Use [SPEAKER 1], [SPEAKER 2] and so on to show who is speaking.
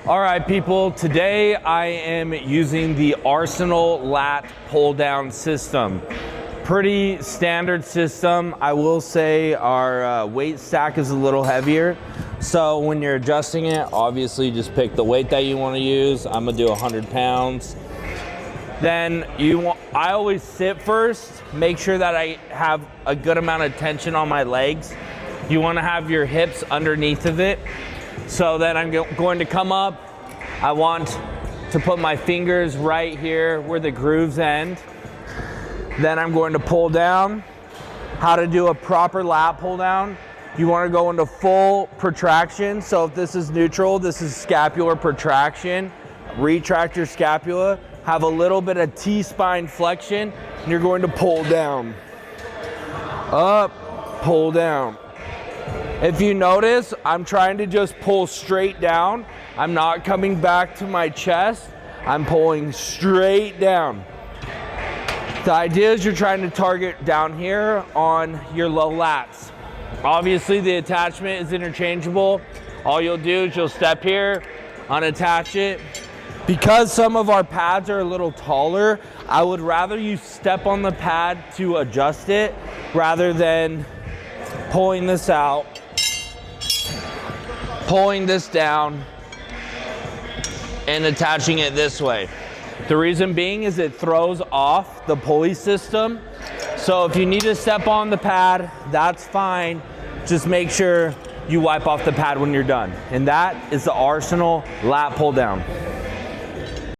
[SPEAKER 1] All right, people, today I am using the Arsenal lat pull down system. Pretty standard system. I will say our weight stack is a little heavier. So when you're adjusting it, obviously just pick the weight that you want to use. I'm gonna do 100 pounds. Then I always sit first, make sure that I have a good amount of tension on my legs. You wanna have your hips underneath of it. So then I'm going to come up. I want to put my fingers right here where the grooves end. Then I'm going to pull down. How to do a proper lat pull down. You want to go into full protraction. So if this is neutral, this is scapular protraction. Retract your scapula. Have a little bit of T-spine flexion, and you're going to pull down. Up, pull down. If you notice, I'm trying to just pull straight down. I'm not coming back to my chest. I'm pulling straight down. The idea is you're trying to target down here on your low lats. Obviously, the attachment is interchangeable. All you'll do is you'll step here, unattach it. Because some of our pads are a little taller, I would rather you step on the pad to adjust it rather than pulling this out, pulling this down, and attaching it this way. The reason being is it throws off the pulley system. So if you need to step on the pad, that's fine. Just make sure you wipe off the pad when you're done. And that is the Arsenal lat pull down.